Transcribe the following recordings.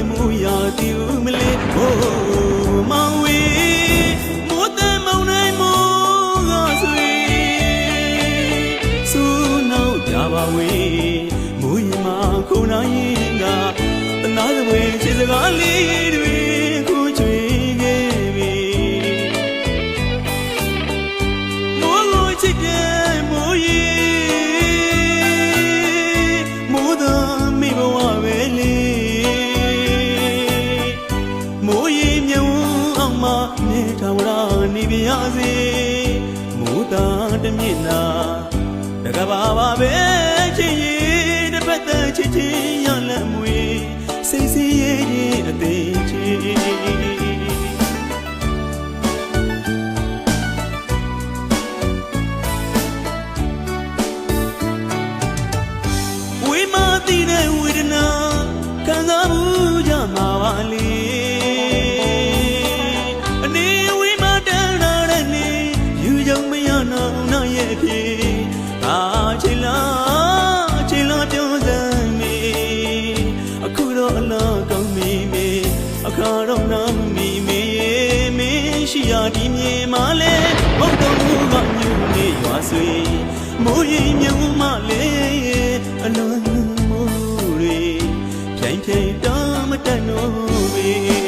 တဲ့မူရာတီဦးမလေးဟိုးမောင်ဝေမိုးတန်မောင်နိုင်မောကဆွေစူးနောက်ကြပါဝေမူရင်မှာခုနိုင်ရင်ကတနာသဝေချစ်စကားလေးတွေခုချွေခဲ့ပြီမိုးကိုချစ်တဲ့မိုးရင်မိုးသားမိဘဝပဲလေမိုးရင်မြုံအောင်မနေထောင်လာနေပြရစေမိုးသားတမျက်နာတကဘာပါပဲချစ်ရင်တစ်ပတ်တည်းချစ်ချင်းရလတ်မွေစိတ်စီရဲ့အသေးချစ်ဝိမာတိတဲ့ဝေဒနာခံစားမှုကြမှာပါလေအနေဝိမာတန်လာတဲ့နေယူကြုံမရနောက်နောက်ရဲ့ဖြစ်ချီလာပြောစမ်းမီအခုတော့အလားကောင်းမီမေအခါတော့နာမီမေမင်းရှိရာဒီမြေမှာလဲမဟုတ်တော့ဘူးကညူနေရွာဆွေမိုးရင်မြုံမလဲအလွန်မိုးတွေဖြိုင်ဖြိုင်တောင်းမတတ်လို့ပဲ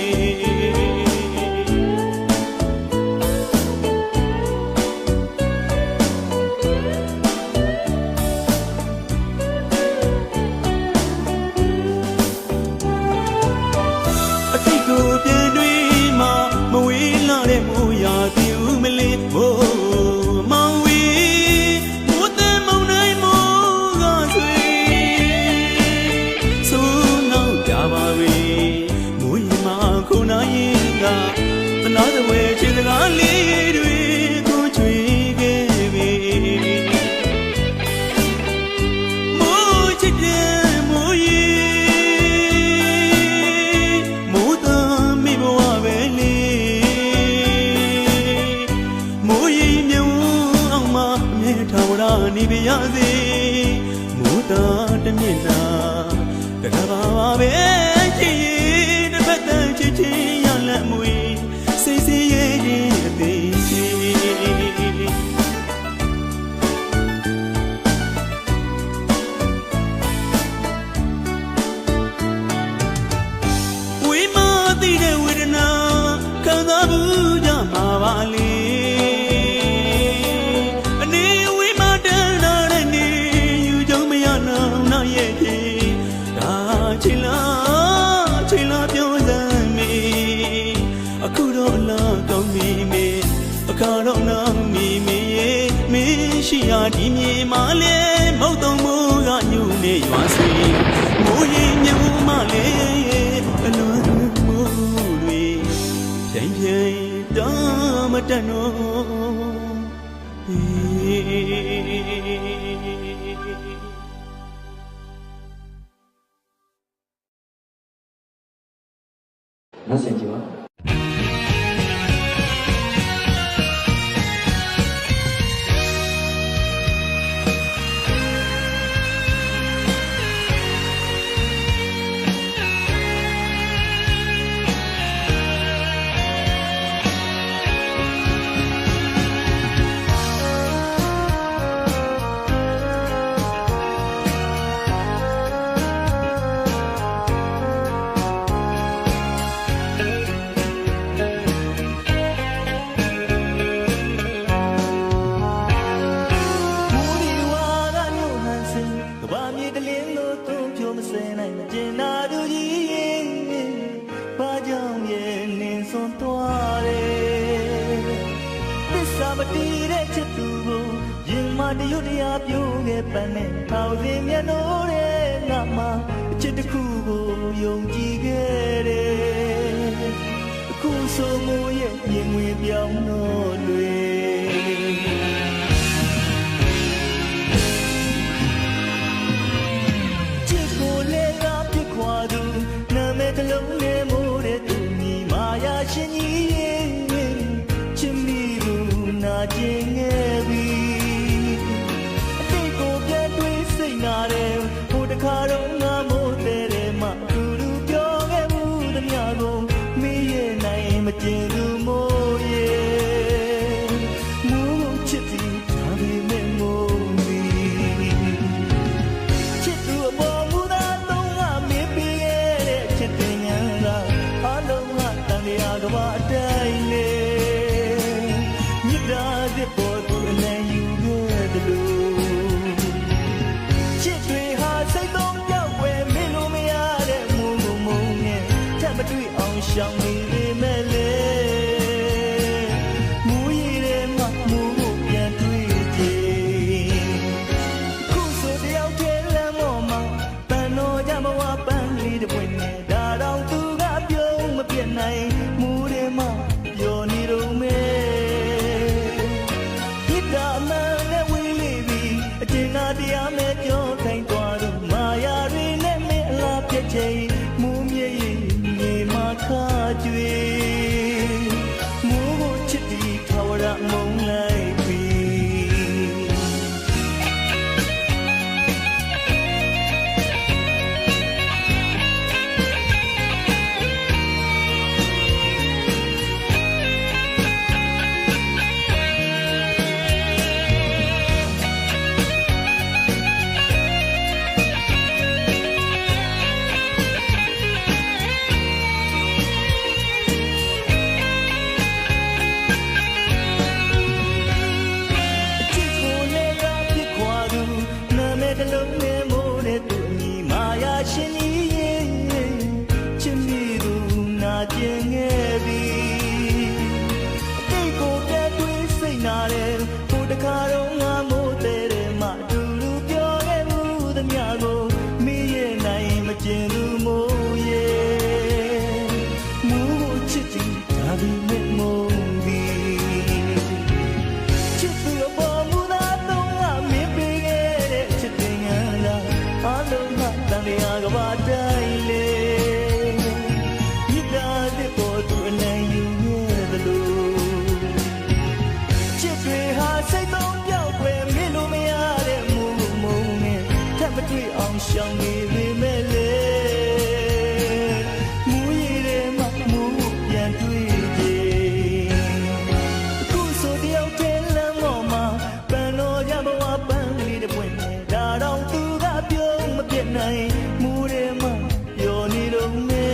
နေပြရစေမိုးသားတမျက်နာတကဘာပါပဲချစ်ရင်တစ်ပတ်တည်းချစ်ချင်းရလတ်မွေစိတ်စီရဲ့အသေးချစ်ဝိမာတိတဲ့ဝေဒနာခံစားမှုကြမှာပါလေချီလာပြောစမ်းမီအခုတော့လာကောင်းမီမေအခါတော့နာမီမေမင်းရှိရာဒီမြေမှာလဲမဟုတ်တော့မိုးကညူနေရွာဆွေမိုးရင်မြုံမလဲအလွန်မိုးတွေဖြိုင်ဖြိုင်တောင်းမတတ်တော့那先去吧。တရွတ်တရားပြိုးခဲ့ပန်းနဲ့ထောင်စင်မျက်နှာရဲ့ငါမှအချစ်တစ်ခုကိုယုံကြည်ခဲ့တယ်အခုဆိုမိုးရဲ့မြင်ငွေပြောင်းတော့တွေချစ်ကိုလေသာပြစ်ခွာသူနာမည်တစ်လုံးနဲ့မိုးတဲ့သူမိမာယာရှင်ကြီးရဲ့ချစ်မိသူနာကျင်ခဲ့ပြီနာတယ်ဟိုတခါတော့ငါမို့တဲ့မှသူလူပြောခဲ့မှု ကျင်သူမို့ရဲ့မူချစ်သည်ဒါပေမဲ့မို့ချစ်သူအပေါ်မူသားတော့ငါမင်းပေးခဲ့တဲ့ချစ်တဲ့ညာကအလုံးကတန်တရားကဘာအတိုင်းလေမြစ်တာတဲ့ပေါ်သူအလန်းယူခဲ့တယ်လို့ချစ်တွေဟာစိတ်သုံးပြောက်ွယ်မင်းလို့မရတဲ့မူမုံနဲ့ထပ်မတွေ့အောင်ရှောင်နေပေမဲ့လေမူရည်တဲ့မမူကိုပြန်တွေ့ကြခုဆိုတယောက်တည်းလမ်းပေါ်မှာပန်းတော်ကြမဝပန်းလေးတစ်ပွင့်နဲ့ဒါတော့သူကပြုံးမပြတ်နိုင်မူတဲ့မပျော်နေတော့မဲမြစ်တာအမှန်နဲ့ဝေးလေးပြီးအကျဉ်းသာတရားမဲ့ပြောခိုင်းသွားတော့မာယာတွေနဲ့မင်းအလားပြည့်ချိန်မူမြေရင်မြေမှာခါကျွေမူကိုချစ်ပြီးခဝရမုံလိုက်ပြီးရှောင်နေပေမဲ့လေမူရည်တဲ့မမူပြန်တွေ့ကြအခုဆိုတယောက်တည်းလမ်းပေါ်မှာပန်းတော်ကြဘဝပန်းလေးတစ်ပွင့်နဲ့ဒါတော့သူကပြုံးမပြတ်နိုင်မူတဲ့မပျော်နေတော့မဲ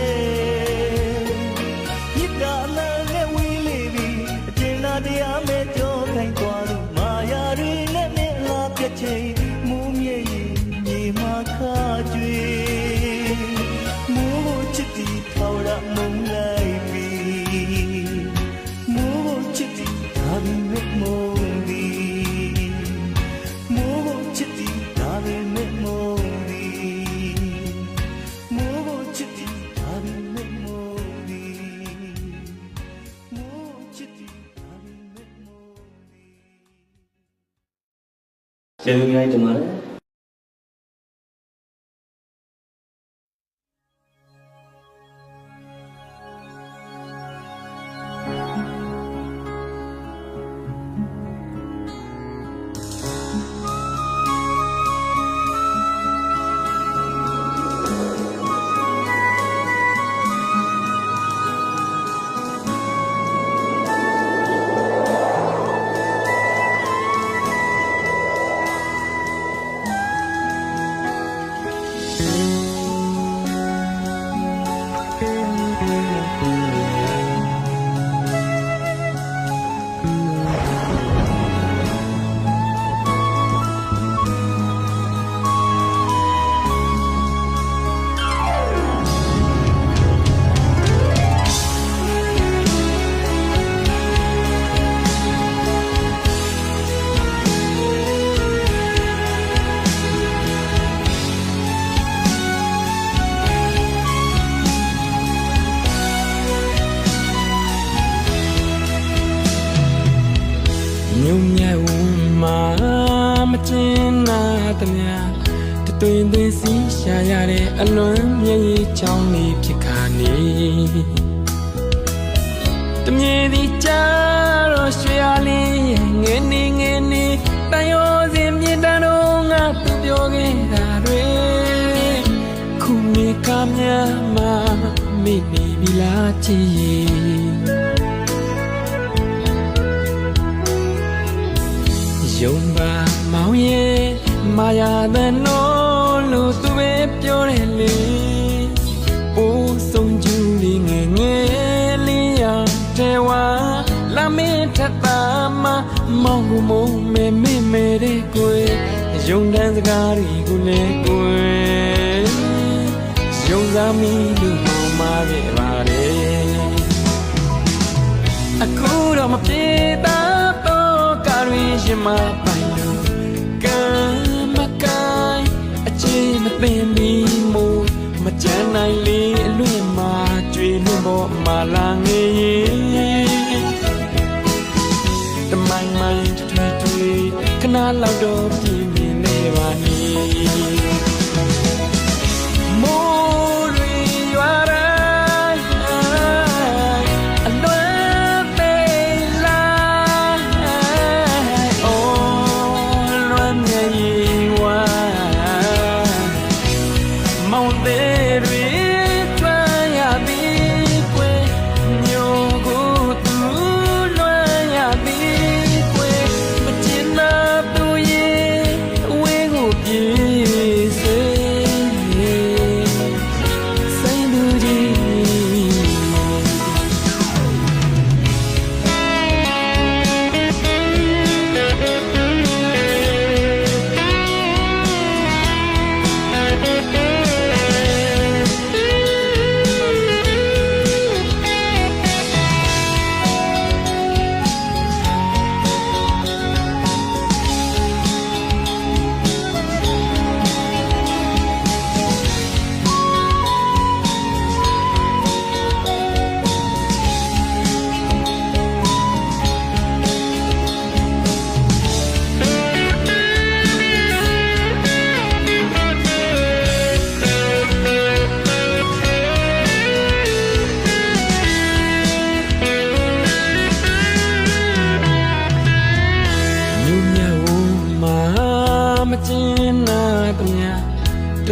မြစ်တာအလန်းနဲ့ဝေးလေးပြီးအကျဉ်းသာတရားမဲ့ကြောခိုင်းသွားတော့မာယာတွေနဲ့မင်းအလားပြတ်ချိန်မူမြေရင်မြေမှာခါကျွေမူကိုချစ်ပြီးထောက်ရမုံလိုက်ပြီးမူကိုချစ်ပြီးဒါပေမဲ့မုံပြီးမူကိုချစ်ပြီးဒါပေမဲ့မုံပြီးမူကိုချစ်ပြီးဒါပေမဲ့မုံပြီးမူကိုချစ်ပြီးဒါပေမဲ့မုံပြီးကျေးဇူးများတင်ပါတယ်ကျင်းနာသမျှတသွင်သွင်းစီရှာရတဲ့အလွန်မြည်ရည်ချောင်းလေးဖြစ်ခါနေတမြေဒီကြတော့ရွှေအားလေးငယ်နေတန်ရောစင်မြေတန်းတော့ငါသူပြောခဲ့တာတွေခုနေကမြမှာမိနေပြီလားချစ် ယုံပါမောင်ရဲ့မာယာတဲ့နော်လို့သူပဲပြောတယ်လေအိုးဆုံးကျူးလေးငယ်ငယ်လေးရတဲ့ဝါလာမေးထတာမမောင်ကိုမုံမဲမဲမဲတဲ့ကိုယုံတန်းစကားတွေကိုလည်းကိုယုံစားမိလို့မောင်မာခဲ့ပါတယ်အခုတော့မပြေတာတော့ကားရင်းရှင်မပိုင်လို့ကံမကိုင်းအချင်းမသိဘူးမို့မကြမ်းနိုင်လေအလွင့်မှာကျွေးလွင့်ပေါ်မှာလာငေးတမိုင်းမိုင်းထွေးထွေးခဏလောက်တော့ပြင်းပြင်းနေပါနေ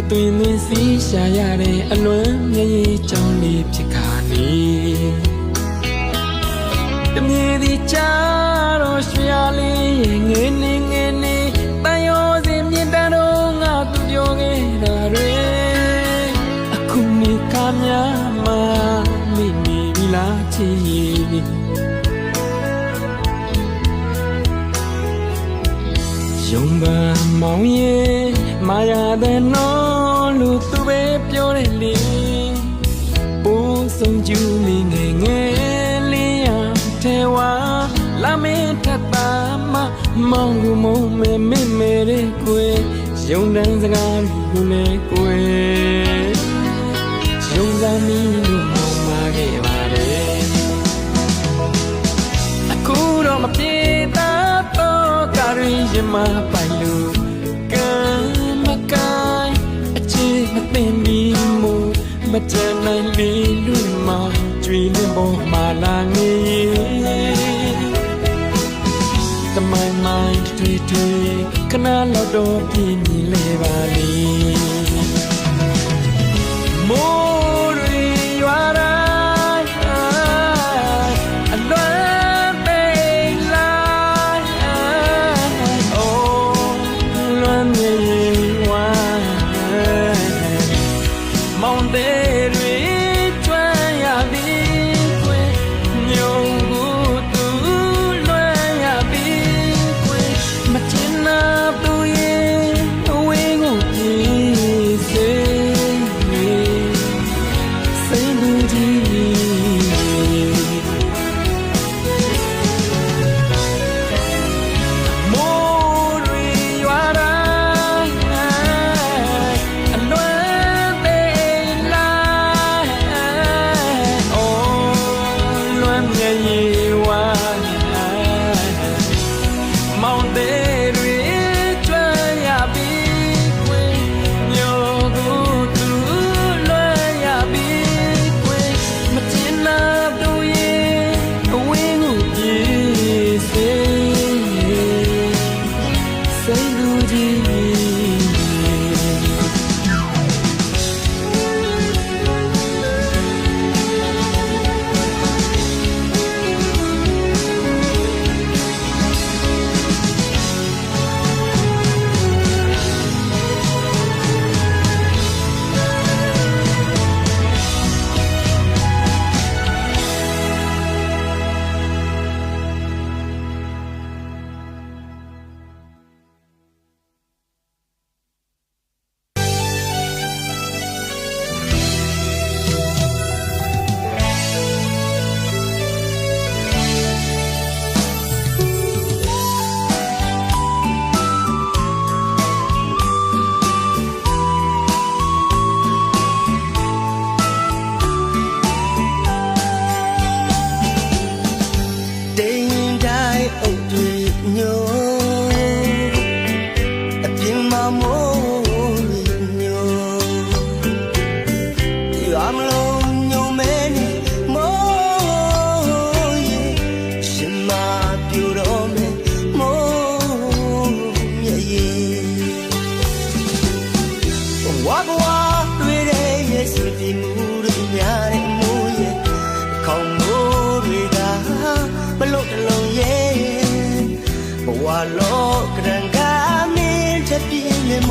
တသွင်းသွင်းစီးရှာရတဲ့အလွမ်းမျက်ရည်ကြောင့်လေးဖြစ်ခါနေတမြေဒီချာတော့ရွှေရလေးငယ်နေငယ်နေတန်ရောစင်မြင့်တန်းတော့ငါသူပြောခဲ့တာတွေအခုနေကားများမှာမိမိလားချီယုံပါမောင်ရဲ့မာယာတဲ့နော်လို့သူပဲပြောတယ်လေပိုးဆုံးကျူးလေးငယ်ငယ်လေးရတဲ့ဝါလာမေးထတာမမောင်ကိုမုံမဲမဲမဲတဲ့ကိုယုံတန်းစကားကိုလည်းကိုယုံစားမိလို့မောင်မာခဲ့ပါတယ်အခုတော့မပြေတာတော့ကားရင်းရင်မပိုင်လို့မကြမ်းနိုင်လေလူမကျွေးလွင့်ပေါ်မှာလာငေးတမိုင်းမိုင်းထွေးထွေးခဏလောက်တော့ပြင်းပြင်းလဲပါလေမိုးရီရွာတိုင်းအလွမ်းပိန်လာအိုးလွမ်းမြေဝါမောင်တဲ့တွေကျွမ်းရသည်ကွယ်ညုံကိုသူလွှမ်းရသည်ကွယ်မချင်နာသူရဲ့အဝေးကိုပြေးစေ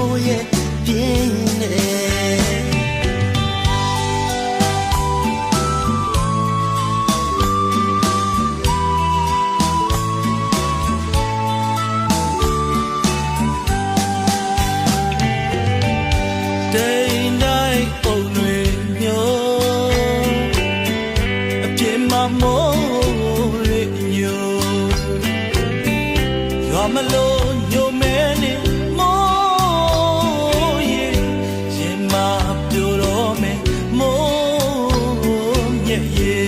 မိုးရဲ့ပြင်းနေမလို့ညိုမဲနေမိုးရေရင်မပြိုတော့မယ်မိုးမြက်ရေ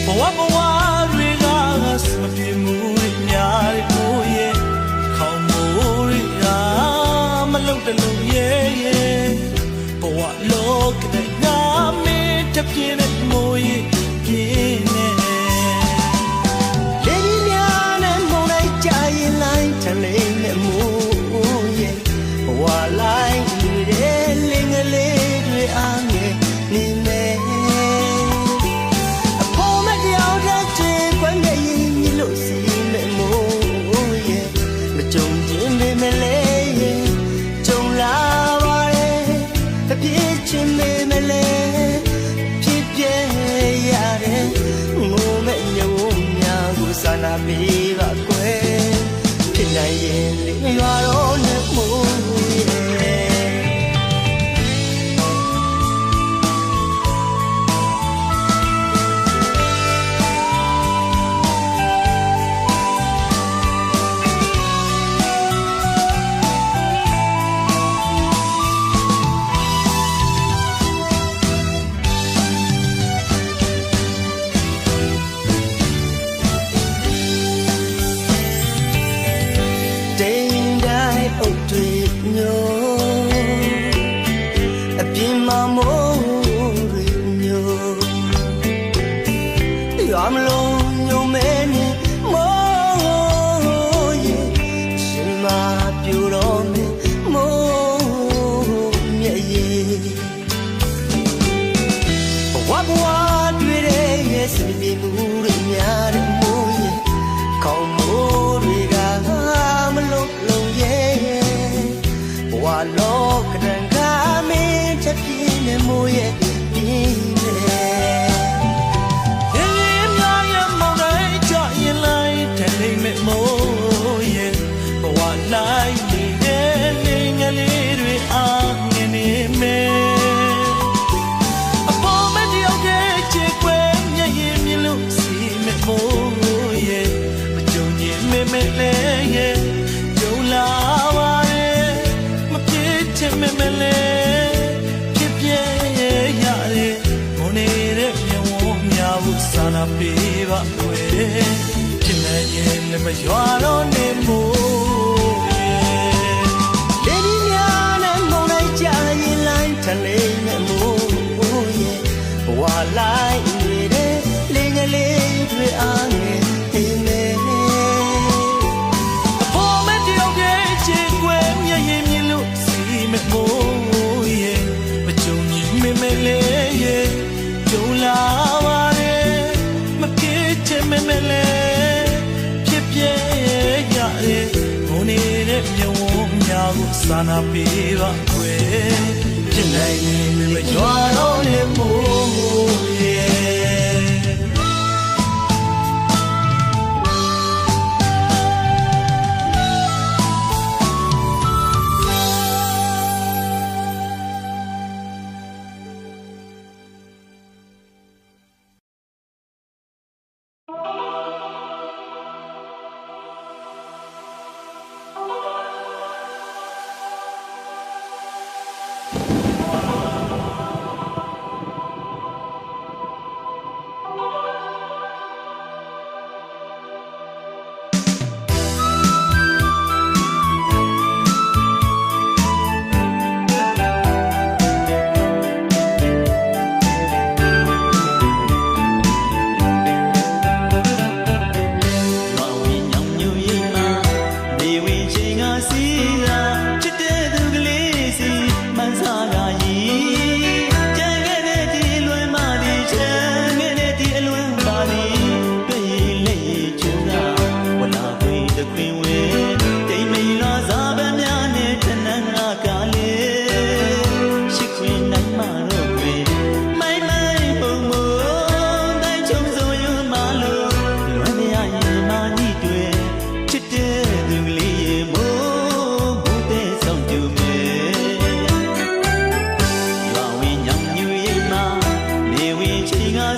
ဘဝတွေကစမပြေမှုတွေများတယ်မိုးရေခေါင်းမိုးတွေကမလုံတလို့ရေဘဝလောကတဲ့ငါမင်းတပြင်းနဲ့မိုးရေပြင်းနေနာပေးပါကွယ်ဖြစ်နိုင်ရင်လေရွာတော့နဲ့မို့အပြင်မှာမိုးတွေညိုရွာမလို့ညိုမဲနေမိုးရေရှင်မပြိုတော့မယ်မိုးမြက်ရေဘဝတွေ့တဲ့ရဲ့စပင်းမှုတွေများတဲ့မိုးရေခေါင်းမိုးတွေကမလို့လုံးရဲ့ဘဝလောကဒဏ်ကမင်းချက်ပြင်းနေမိုးရဲ့ပြင်းနေရင်များရမောင်တိုင်းကြရင်လိုက်တဲ့လိမ့်မဲ့မိုးရဲ့ဘဝလိုက်နေတဲ့နေငယ်လေးတွေအားငင်နေမယ်အပေါ်မတယောက်ရဲ့ချစ်ွယ်မျက်ရည်မြင်လို့စီမဲ့မိုးရဲ့မကြုံရင်မဲမဲလဲရဲ့ကြုံလာမမလေးဖြစ်ပြရတယ်မနေတဲ့မြေဝန်းများကိုစာနာပေးပါကွယ်ဖြစ်နေရင်လည်းမရွာတော့နေမို့လေဒီများနဲ့မုန်လိုက်ကြရင်လိုက်ထလိမ့်နဲ့မို့ရဲ့ဘဝလိုက်နေတဲ့လေငယ်လေးတွေအားငယ်နေမယ်အပေါ်မတယောက်ရဲ့ချစ်ွယ်မျက်ရည်မြင်လို့မိုးရေမကြုံရင်မမလေးရေကြုံလာပါတယ်မပြေချင်မမလေးဖြစ်ပြရတယ်မုန်းနေတဲ့မြေဝန်းများကိုစာနာပေးပါကွယ်ဖြစ်နိုင်ရင်မကြွားတော့နေမို့ရေ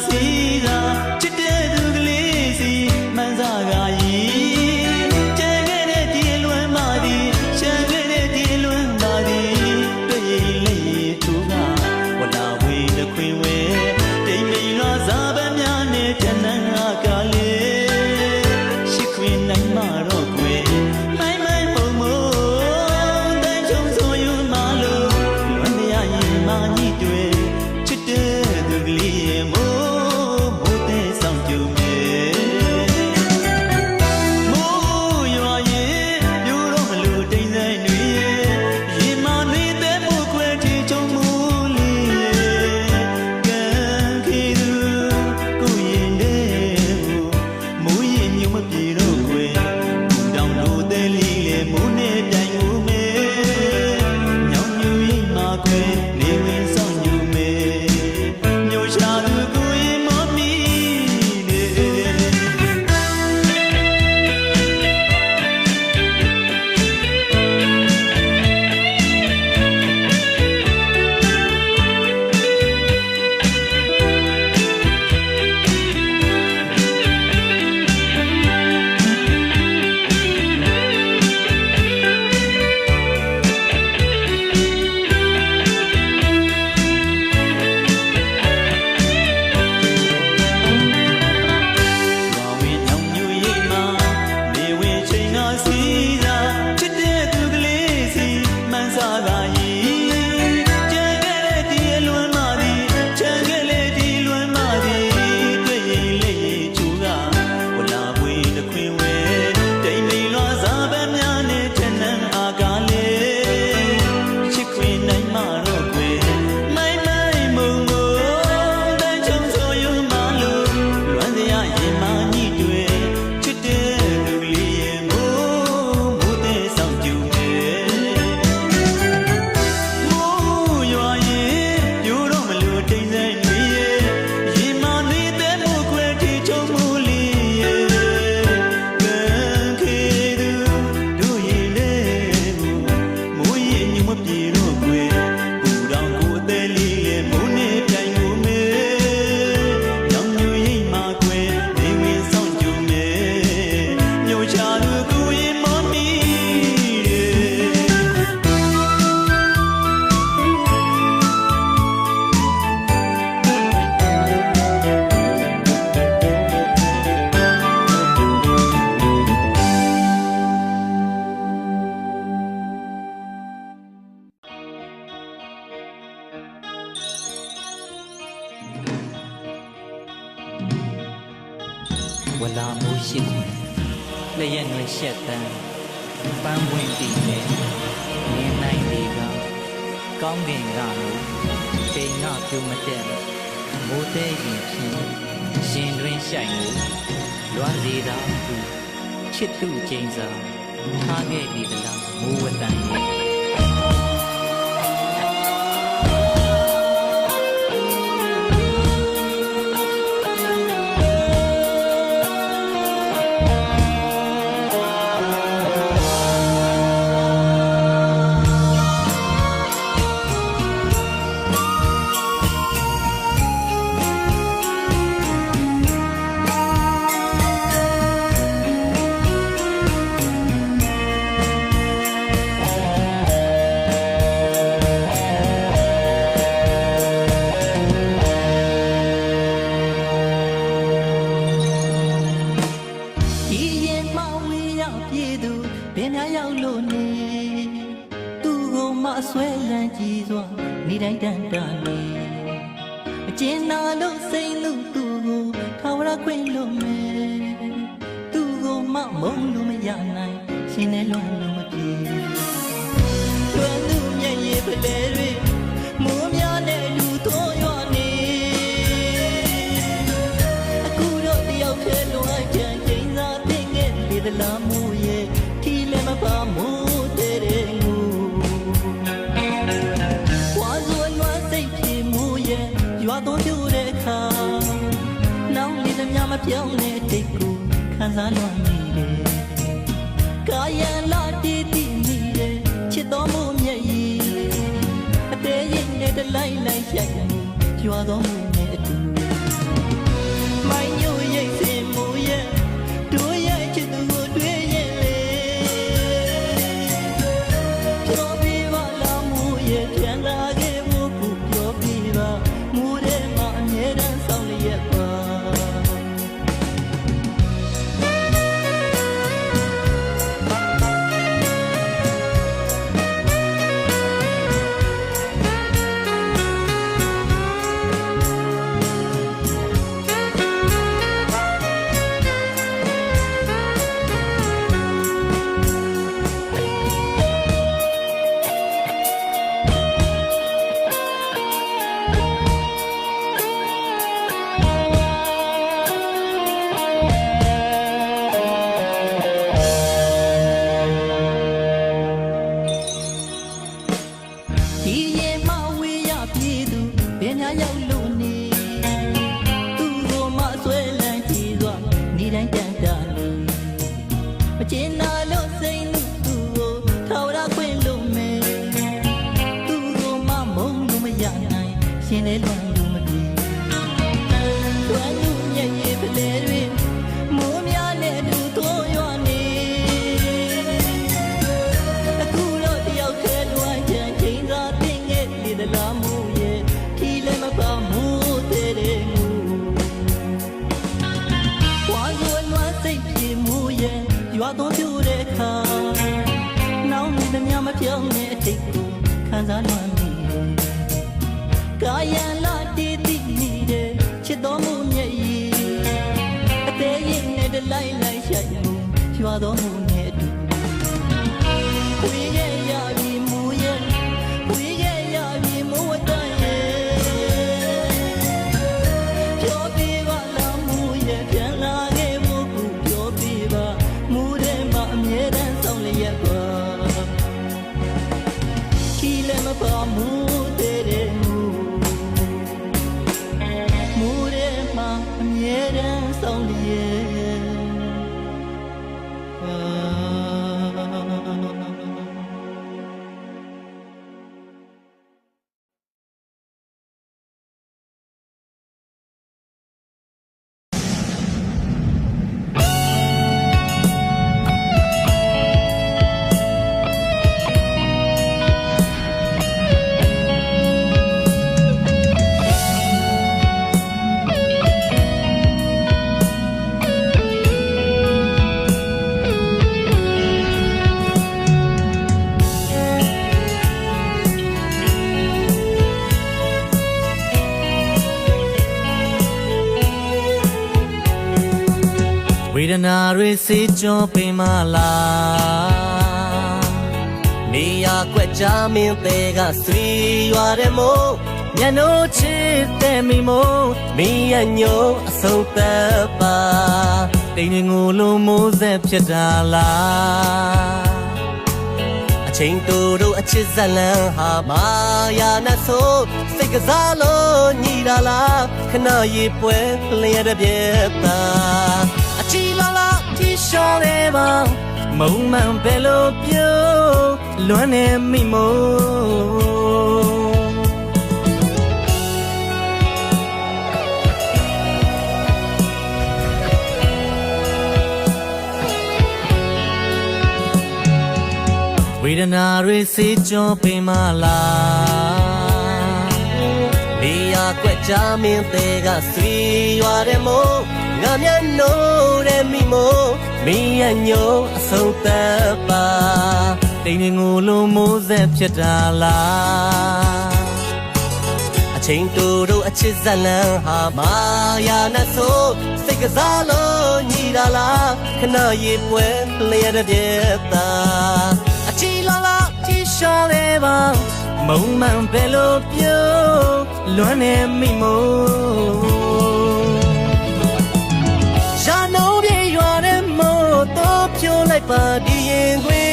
စီသာချစ်တဲ့သူကလေးစီမှန်စားကရင်ကျန်ခဲ့တဲ့ဒီလွမ်းပါသည်ရှမ်းခဲ့တဲ့ဒီလွမ်းပါသည်တွေ့ရင်လေးသူကဝလာဝေးတစ်ခွင်ဝဲတိမ်မိန်လွာစားပန်းများနဲ့တနန်းအကလေးရှိခွင်နိုင်မှာတော့ကွယ်မိုင်းမိုင်းမုံမုံတန်ချုံဆိုယူမလို့လွမ်းမရရင်မညှိတွေ့ချစ်တဲ့သူကလေးရဲ့မိုးမိုးတဲ့ဆောင်ကြုံရဲ့မိုးရွာရဲ့ပြိုတော့မလို့တိမ်ဆိုင်တွေရဲ့ရင်မနေတဲ့မိုးခွဲတီချုံမိုးလေးရဲ့ကံခေသူကိုရင်တဲ့မိုးရင်မြုံမပြေတော့ခွေတောင်လို့တဲ့လေးလေမိုးနဲ့ပြိုင်ဦးမယ်ညောင်ညူရင်မခွေနေဝင်ဆောင်ညူမယ်မျိုးရှာသူကိုရင်မမီနေ ဝလာမိုးရှိခွင်လျက်နှွေရှက်တန်းပန်းပွင့်တည်နေမြင်နိုင်ဒီကကောင်းကင်ကလို့တိမ်ငါပြုံးမတက်မိုးတဲ့ရင်ဖြင်းရှင်တွင်ရှိုင်လို့လွမ်းစီသာသူချစ်သူကျင်းစာထားခဲ့ပြီသလားမိုးဝတန်ရဲ့ဆွဲလန်းကြည်စွာနေတိုင်းတန်တာလေအကျဉ်းနာလို့စိတ်လို့သူ့ကိုထာဝရခွင့်လို့မယ်သူ့ကိုမမုံလို့မရနိုင်ရှင်နဲ့လွန်လို့မပြေလွန်သူမျက်ရည်ဖလဲတွေမိုးများနဲ့လူတော်ရွာနေအခုတော့တယောက်ထဲလွန်အပ်ချင်ကျင်းစားသိခဲ့လေသလားမိုးရဲ့ထီလည်းမပါမိုးတဲ့ငူရွာတော်ပြိုတဲ့အခါနောက်လေးသမျှမပြောင်းတဲ့တိတ်ကိုခံစားလွန်နေတယ်ကာယံလာတည်တည်နေတယ်ချစ်တော်မို့မျက်ရည်အသေးရင်နဲ့တလိုက်လိုက်ရိုက်ရွာတော်မူနဲ့အတူ တော်ပြိုတဲ့ခါနောင်နေမြမပြောင်းတဲ့အထိတ်ကိုခံစားလွမ်းနေကာယံလာတည်တည်နေတဲ့ချစ်တော်မူမျက်ရည်အသေးရင်နဲ့တလိုက်လိုက်ရှိုက်မှုရွာတော်မူနဲ့အတူဝေးရဲ့ရပြီမူရဲ့ဝေးရဲ့ရပြီမူဝတ်တန်ရဲ့ပြောပြပါလားမူရဲ့ပြန်လာခဲ့ဖို့ကူပြောပြပါမူထဲမှာအမြဲတမ်းဆောင်လျက်ပါချီလည်းမပါမူတဲ့မူထဲမှာအမြဲတမ်းဆောင်လျက်ဝေဒနာတွေစေကြောပင်မလားနေရကွက်ကြမင်းသေးကဆွေရွာတဲ့မို့ညနိုးချစ်တဲ့မိမို့မင်းရညို့အဆုံးသက်ပါတိမ်ငိုလုံးမိုးဆက်ဖြစ်တာလားအချိန်တို့အချစ်ဇလံဟာမာယာနဲ့ဆိုစိတ်ကစားလို့ညီတာလားခဏရေပွဲလျက်တဲ့ပြက်တာချီလာလာတီရှော်ရဲပါမုံမှန်ပဲလို့ပြောလွမ်းနေမိမို့ဝေဒနာတွေစေကြောပင်မလားနေရကွက်ကြမင်းသေးကဆွေရွာတဲ့မို့ငါမျက်နှိုးတဲ့မိမို့မင်းရညို့အဆုံးသက်ပါတိမ်ငိုလုံးမိုးဆက်ဖြစ်တာလားအချိန်တို့အချစ်ဇလံဟာမာယာနဲ့ဆိုစိတ်ကစားလို့ညီတာလားခဏရေပွဲလျက်တဲ့ပြက်တာအချီလာလာတီရှော်လေးပါမုံမှန်ပဲလို့ပြောလွမ်းနေမိမို့ဖြိုးလိုက်ပါဒီရင်ခွေ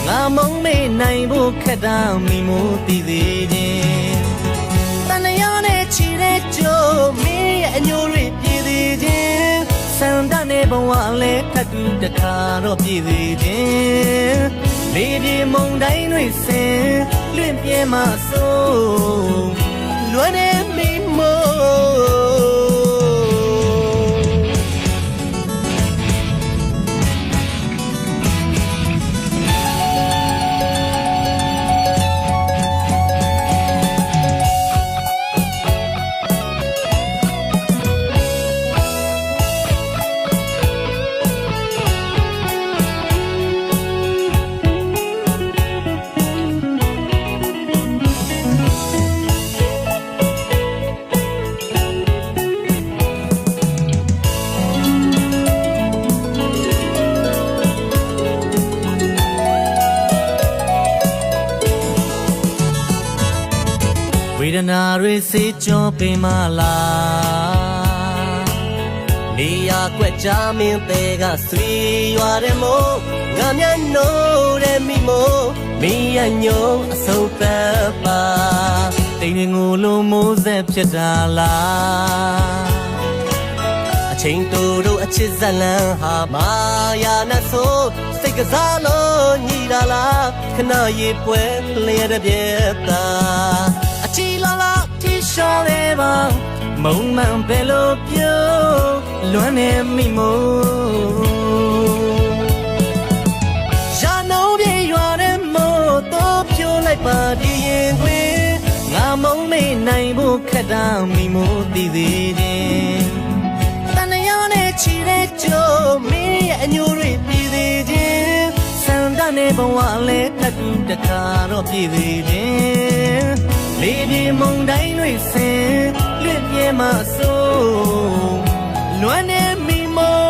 ငါမုံမေ့နိုင်ဖို့ခက်တာမိမို့တည်သေးခြင်းတန်ရနဲ့ချီတဲ့ကြိုးမင်းရဲ့အညိုတွေပြည့်သေးခြင်းစံတနဲ့ဘဝလဲထပ်တူတခါတော့ပြည့်သေးခြင်းလေဒီမုံတိုင်းတွေစင်လွင့်ပြဲမှဆိုလွမ်းနေမိမို့ဝေဒနာတွေစေကြောပင်မလားနေရကွက်ကြမင်းသေးကဆွေရွာတဲ့မို့ငါမျက်နှိုးတဲ့မိမို့မင်းရညို့အဆုံးသက်ပါတိမ်ငိုလုံးမိုးဆက်ဖြစ်တာလားအချိန်တို့အချစ်ဇလံဟာမာယာနဲ့ဆိုစိတ်ကစားလို့ညီတာလားခဏရေပွဲလျက်တဲ့ပြက်တာချီလာလာတီရှော်လေးပါမုံမှန်ပဲလို့ပြောလွမ်းနေမိမို့ရာနှုံးပြေရွာတဲ့မို့တော့ဖြိုးလိုက်ပါဒီရင်ခွေငါမုံမေ့နိုင်ဖို့ခက်တာမိမို့တည်သေးခြင်းတန်ရနဲ့ချီတဲ့ကြိုးမင်းရဲ့အညိုတွေပြည့်သေးခြင်း ဘဝလဲတက်ကူတခါတော့ပြည့်သေးတယ်လေပြေမုန်တိုင်းတွေဆင်လွင့်ပြဲမှဆိုးလွမ်းနေမိမော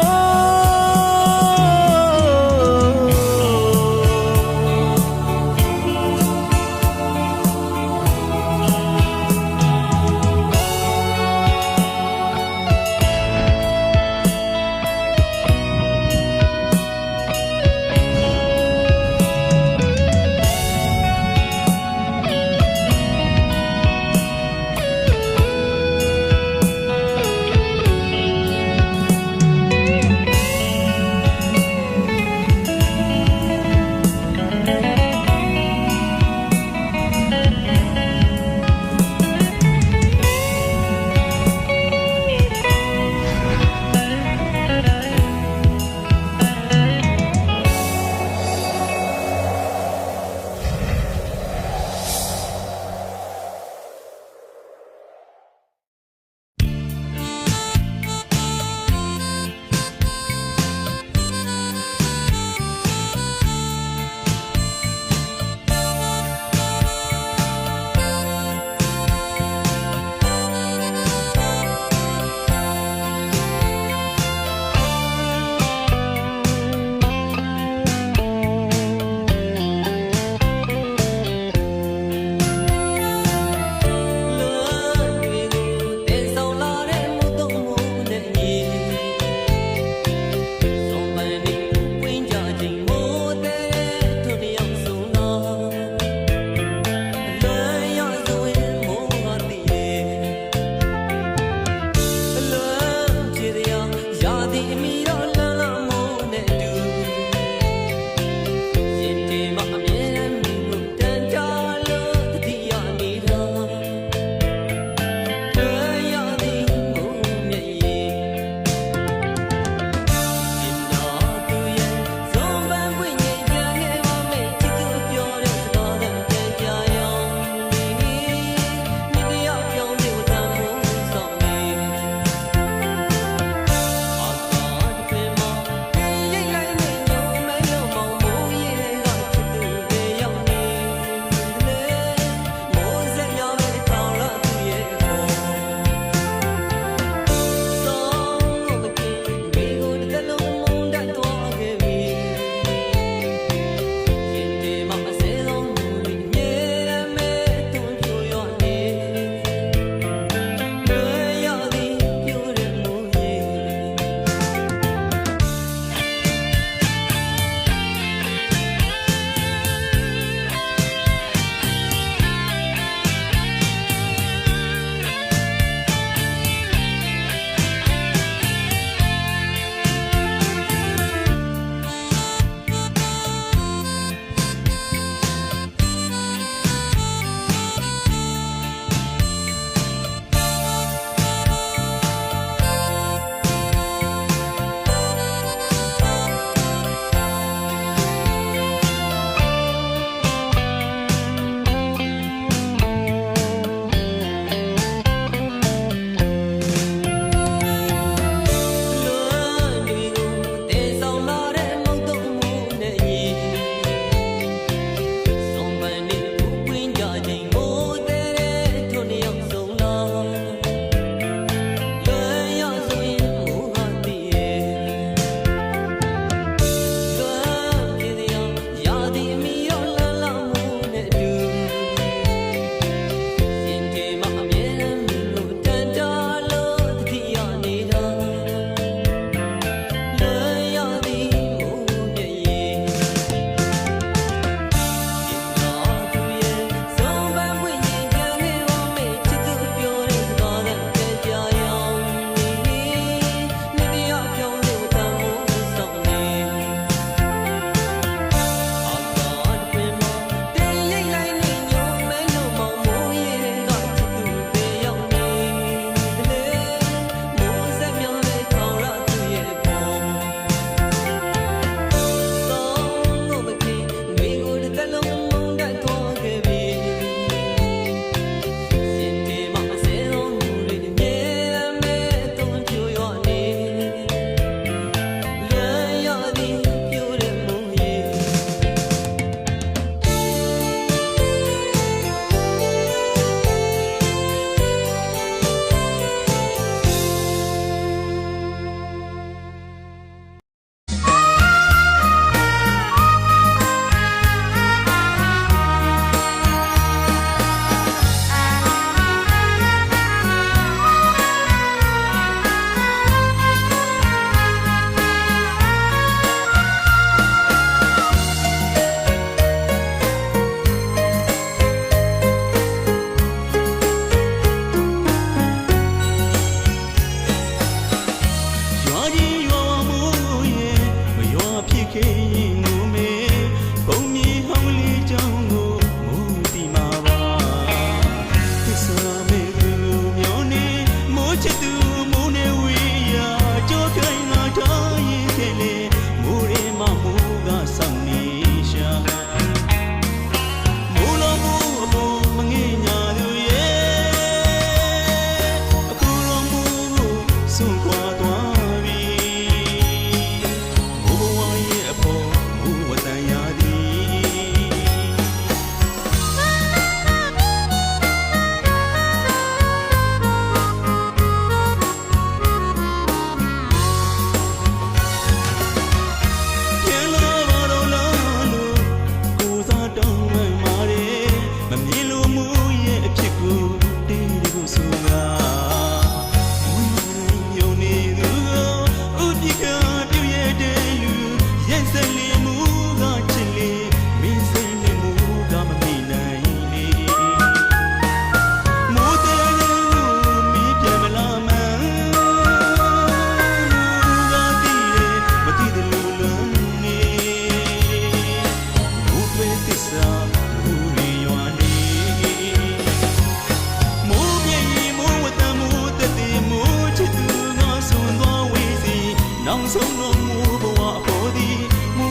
ဆုံးတော်မူဘဝပေါ်သည်မူ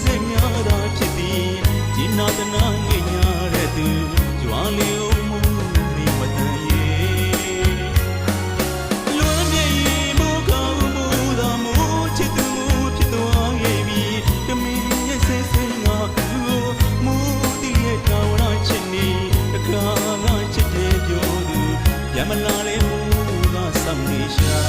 စေများသာဖြစ်သည်ဂျင်းနာတနာငိညာတဲ့သူကြွားလျောမူမိမတန်ရေလွန်မြေမူကောင်းမူသာမူချစ်သူဖြစ်သွားခဲ့ပြီတမင်ရဲ့ဆဲဆဲငါကူမူတည်ရဲ့ထာဝရချစ်နေတခါငါချစ်တဲ့ပြောသူရမလာလေမူကဆောင်နေရှာ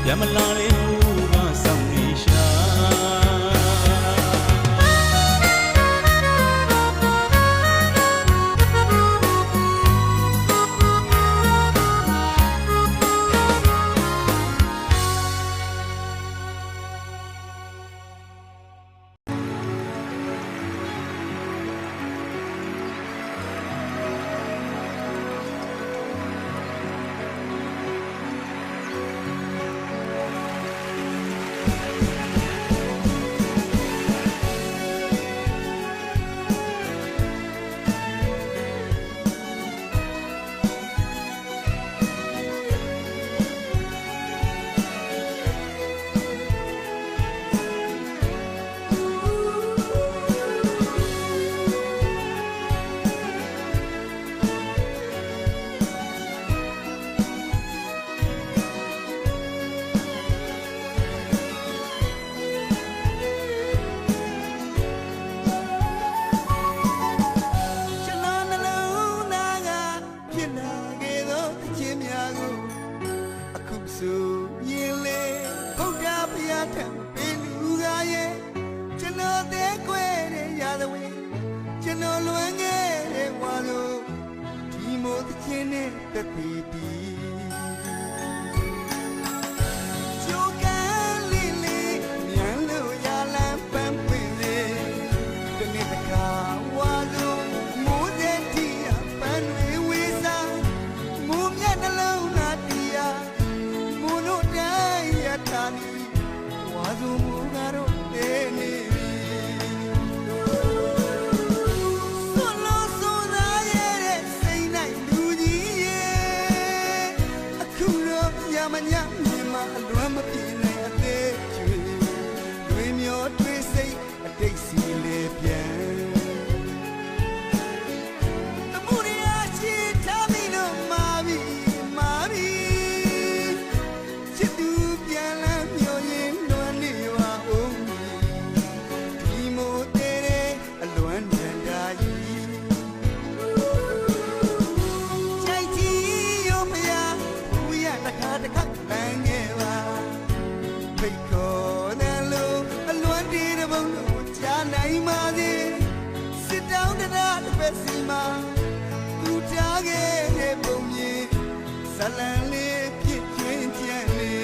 ရမလာလေဘူးကဆောင်နေရှာ ဝါစုမူကတော့တေ နိုင်ပါစေစစ်တောင်းတရားတစ်ပတ်စီမှာသူကြားခဲ့တဲ့ပုံမြင်ဇလံလေးပြည့်ကျွင်းကြံလေ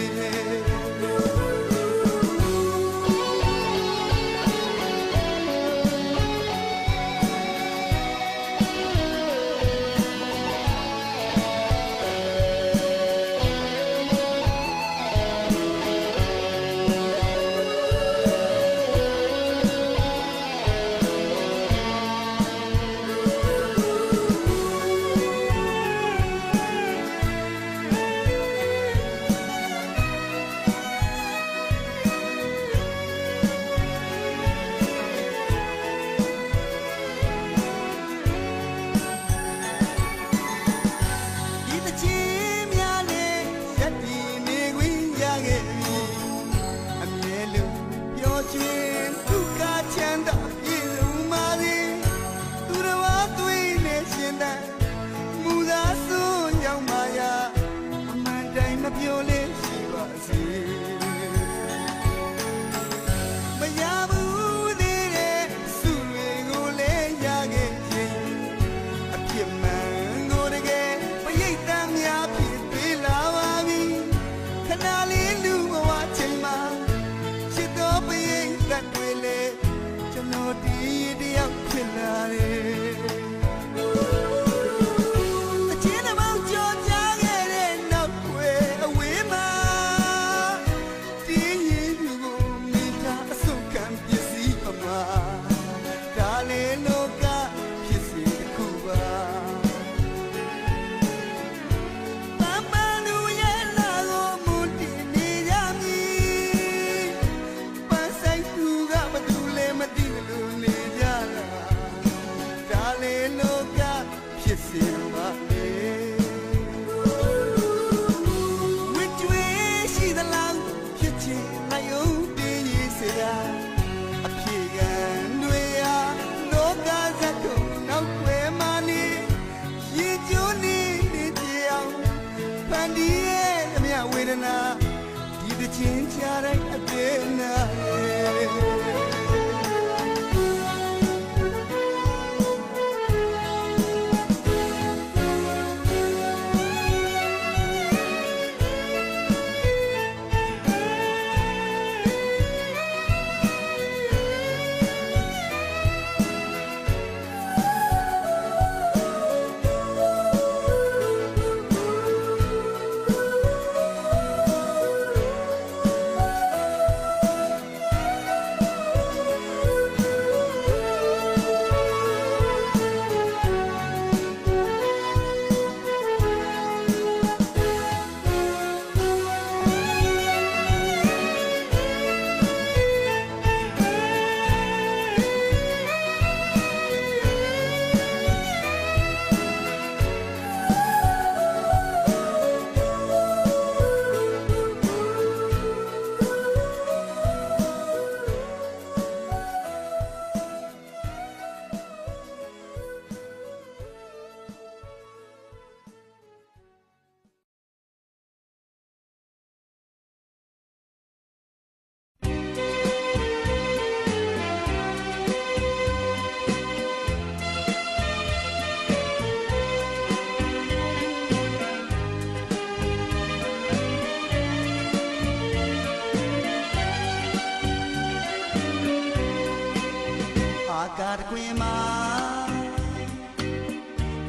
ကာတကွင်မှာ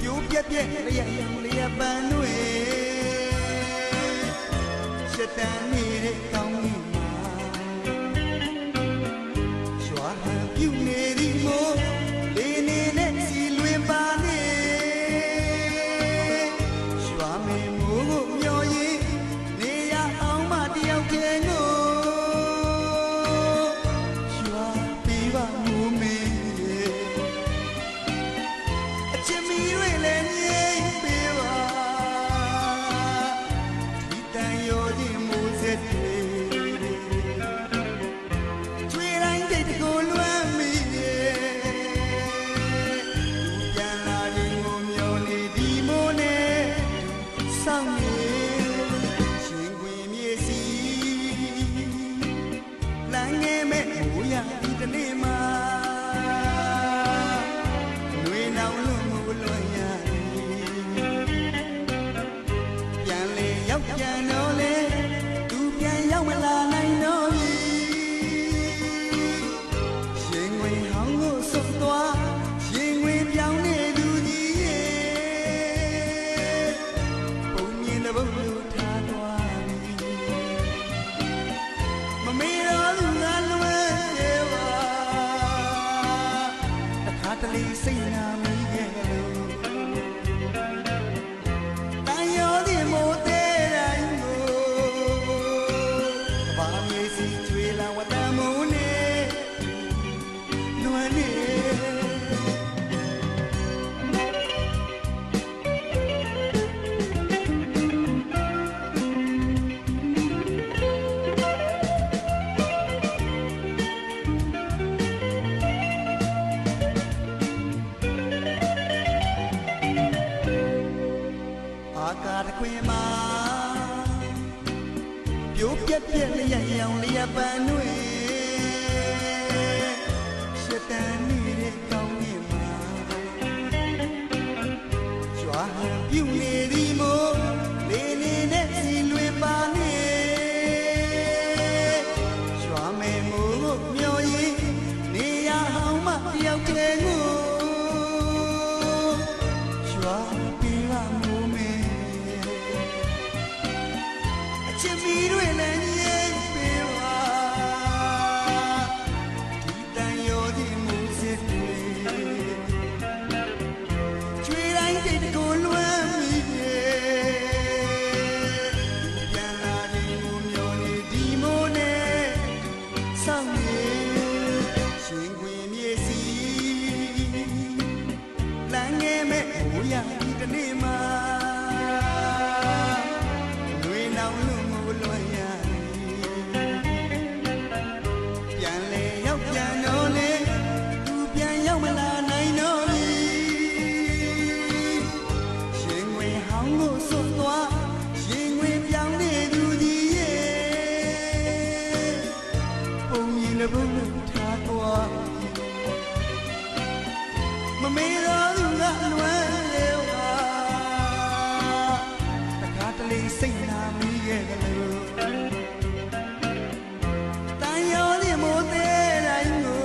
ပြိုးပြက်ပြက်လျက်ရောင်လျက်ပန်းတွေရှက်တန်နေတဲ့ကောင်းကြီးမှာရွာဟန်ပြုနေဒီမို့လေးနေနဲ့စီလွင်ပါနေရွာမေမိုးကိုမျောရင်နေရအောင်မတယောက်တည်းကိုရွာပြီးပါမိုးမေဒီတန်ရောခြင်းမိုးစက်တွေ စိတ်နာမိခဲ့လို့တန်ရောဒီမိုးတဲ့တိုင်းကိုဘာမြေစီကျွေးလာဝတ်တမိုးနေလွမ်းနေခွေမှာပြိုပြက်ပြက်လျက်ရောင်လျက်ပန်းတွေရှစ်တန်းနေတဲ့ကောင်းကင်မှာကြွားဟန်ပြုနေသည်မို့လေးလေးနဲ့စီလွင်ပါနေကြွားမယ်မို့မျောရင်နေရဟောင်းမတယောက်တည်းကိုကြွားပြီးပါမို့မေချစ်ပြီးတွေလည်းရေးပေးပါဒီတန်ရောဒီမူစစ်တွေကျွေးတိုင်းတိတ်ကိုလွမ်းမိပြန်လာရင်ကိုမျောနေဒီမိုးနဲ့စောင့်နေရှင်ခွင်မြေစီလမ်းငယ်မဲ့ဟိုရဒီတနေ့မှာလွေနောင်လို့လွန်ရပြန်လေရောက်ပြန်တော့လေသူပြန်ရောက်မလာနိုင်တော့ဘူးရှင်ဝင်ဟောင်းကိုစွတ်သွားရှင်ဝင်ပြောင်းနေသူကြီးရဲ့ပုံရင်တစ်ပုဒ်ထားသွားမမေးတော့သူကလွမ်းလေပါတခါတလေစိတ်နာမိရဲ့ကလေးတန်ရောဒီမိုးတဲ့တိုင်းကို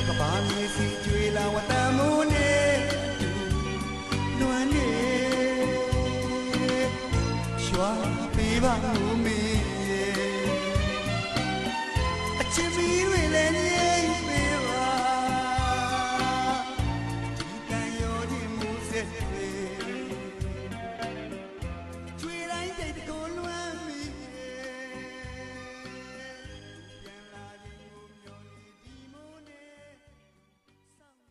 ကဘာမြေစီကျွေးလာဝတ်တမိုးနဲ့လွမ်းနေရွာပေးပါဦးမေအချစ်မီတွေလည်းငြိမ့်ပေးပါဒီတန်ရောဒီမိုးစက်တွေကျွေးတိုင်းတိတ်ကိုလွမ်းမိပြန်လာရင်ကိုမျောနေဒီမိုးနဲ့စောင့်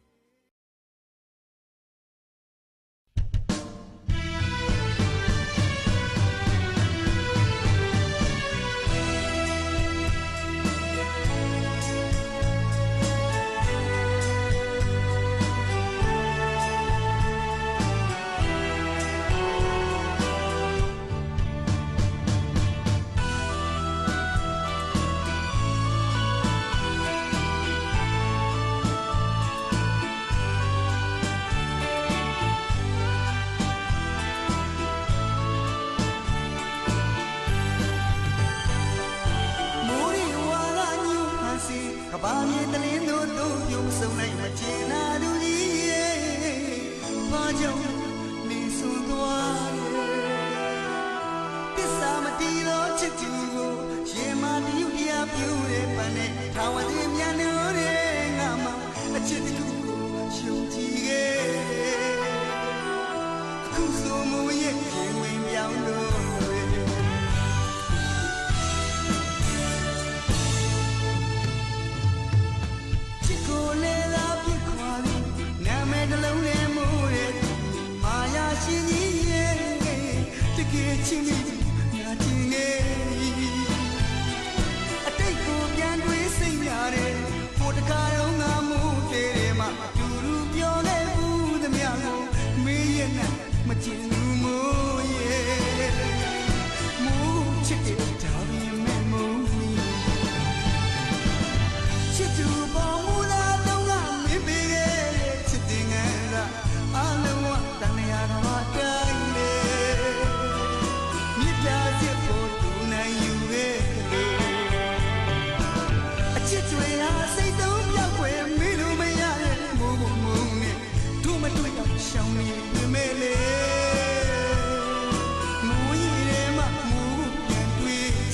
ကဘာမြေတလင်းတို့တို့ပြုံးစုံလိုက်မချင်နာသူကြီးရဲ့ဘာကြောင့်နေဆိုသွားလဲတစ္ဆာမတီတော့ချစ်သူကိုရင်မတယူတရားပြူတဲ့ပန်းနဲ့ထာဝတိမြန်လို့တဲ့ငါမှအချစ်သူကိုရှုံကြည့်ခဲ့အခုဆိုမရဲ့ရင်ဝင်ပြောင်းလို့နှလုံးထဲမိုးတဲ့မာယာရှင်ကြီးရဲ့တကယ်ချင်းမိငါတင်နေအတိတ်ကိုပြန်တွေးစိတ်များတဲ့ဟိုတခါတော့ငါမိုးတဲ့မှာတူတူပြောခဲ့ဘူးသမျှကိုမေးရနဲ့မချင်ဘူးမိုးရဲ့မိုးချစ်တဲ့ဒါပြင်မဲ့မိုးချစ်သူပေါ်မူလာတော့ငါမင်းပေးခဲ့အလုံးဝတန်ရာတော်တိုင်းလေမြစ်ပြချစ်ဖို့တူနိုင်ယူခဲ့အချစ်တွေဟာစိတ်သုံးပြောက်ွယ်မင်းတို့မရတဲ့မိုးမုံနဲ့တို့မတွေ့တော့ရှောင်းနေမဲလေမိုးရီထဲမှာမိုးပြန်တွေ့ချ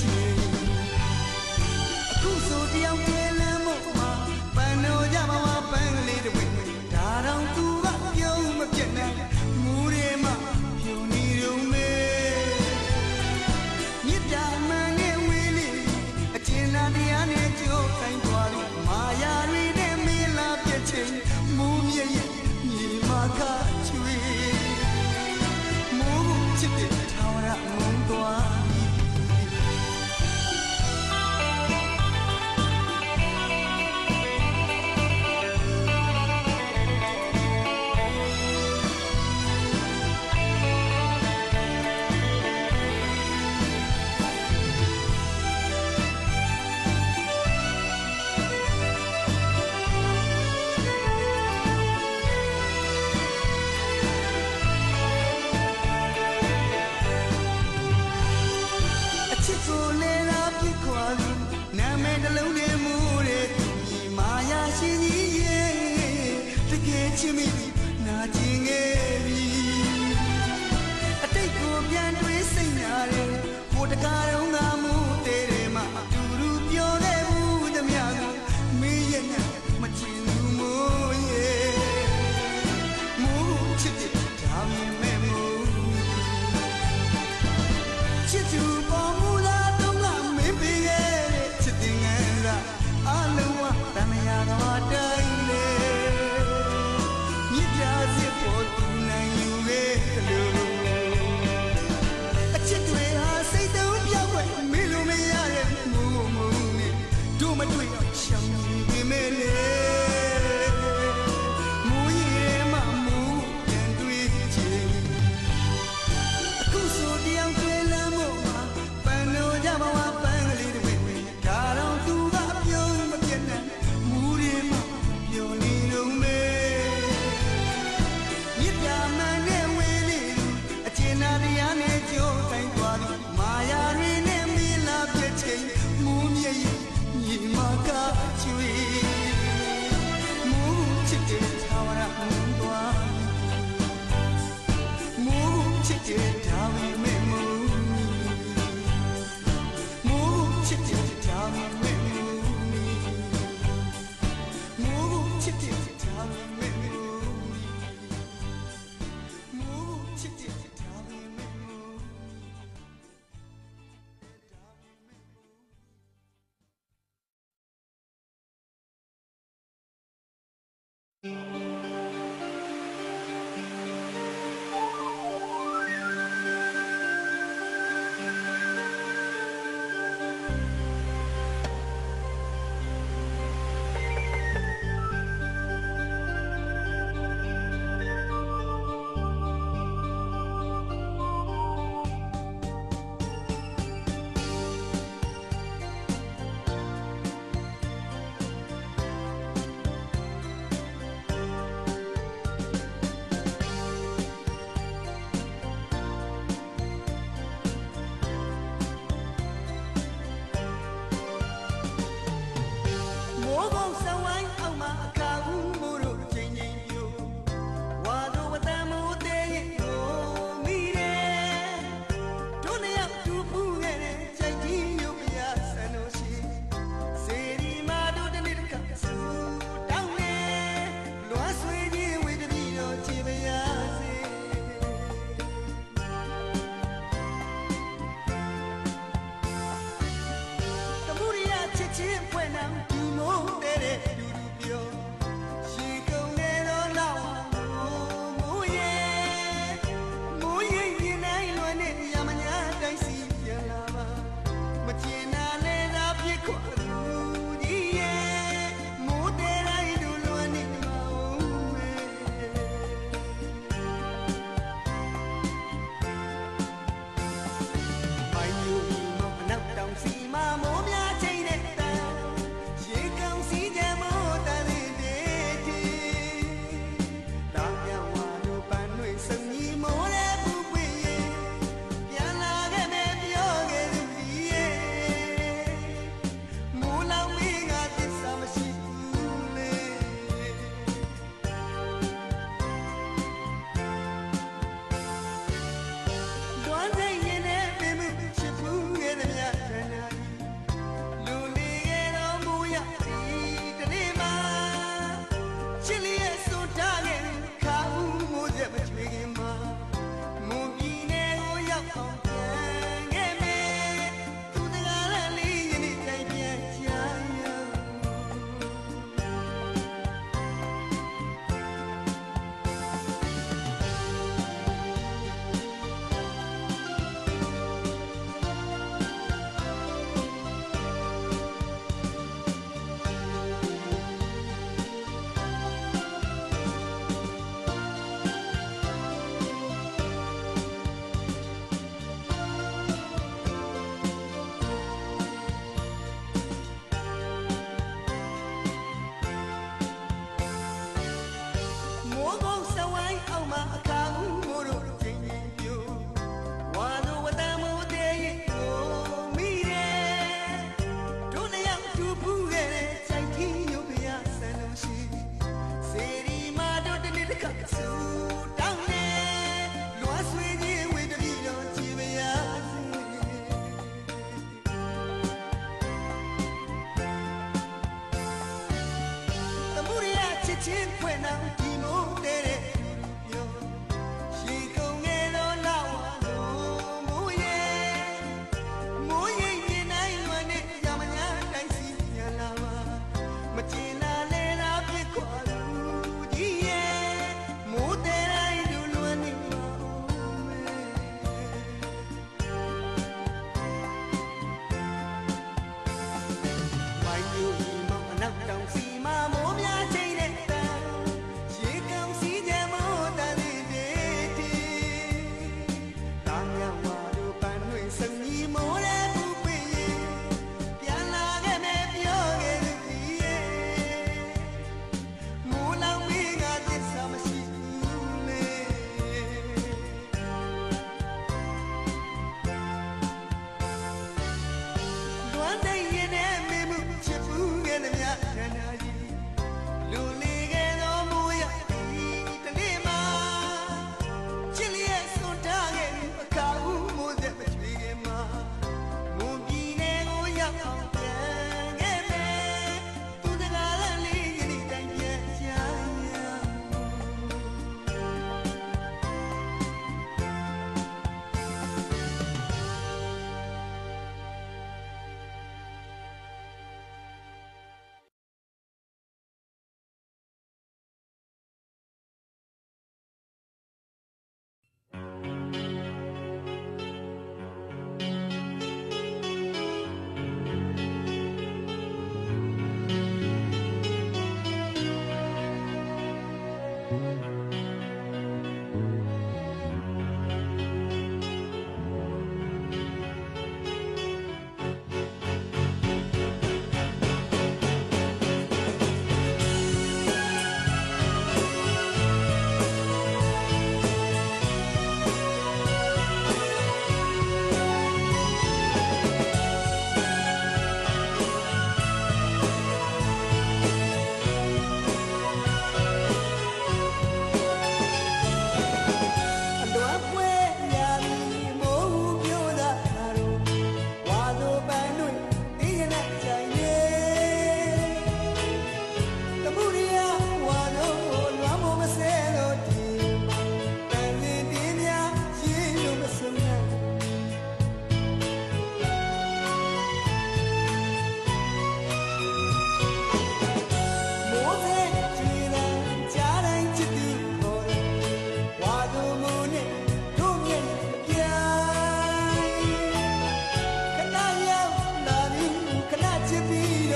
နှလုံးထဲမူတဲ့ဒီမာယာရှင်ကြီးရဲ့တကယ်ချစ်မိနာကျင်ခဲ့ပြီအတိတ်ကိုပြန်တွေးစိတ်နာတယ်ဟိုတကားတော့ငါမှုတဲ့တယ်မှာအတူတူပြောခဲ့ဘူးသမျှကိုမင်းရဲ့နဲ့မချင်ဘူးမို့ရဲ့မူချစ်တဲ့ဒါမြင်မဲ့မို့ချစ်သူပေါ်မူလာတော့ငါမင်းပေးခဲ့တဲ့ချစ်တဲ့ငန်းသာအလုံးဝတမယာတော်တိုင်းလေမြစ်ပြစစ်ပေါ်သူနိုင်ယူခဲ့လို့အချစ်တွေဟာစိတ်တုံးပြောင်းွယ်မင်းလိုမရတဲ့မူနဲ့တို့မတွေ့တော့ရှောင်နေမေလေမူရဲ့မမူပြန်တွေ့ချင်အခုဆိုတရားတွေလမ်းမို့မှာပန်းလို့ကြပါဝါပန်းကလေးတွေဒါတော့သူကပြုံးမပြတ်နဲ့မူတွေမှာပြုံးနေလုံးမေမြစ်ပြမှန်နဲ့ဝေးလေးအကျဉ်းနာတရားနဲ့ကြိုးတိုင်းသွားသည်မာယာတွေနဲ့မီလာပြည့်ချိန်မူမြရဲ့ညီမကချွေမူချစ်တဲ့သာဝရမူသွားမူချစ်တဲ့ဒါဝိမေမူမူချစ်တဲ့ဒါဝိမေမူမူချစ်တဲ့ဒါဝိမေမူမူချစ်တဲ့ဒါဝိမေမူ တ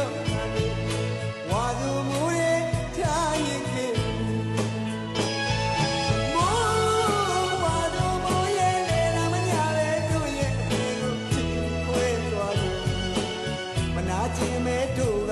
တော့ဝါသူမိုးရဲ့ထားရင်ခေမိုးဝါသူမိုးရဲ့လေလာမညာပဲတို့ရဲ့အမေကိုချစ်ခွဲသွားလို့မနာချင်မဲတို့က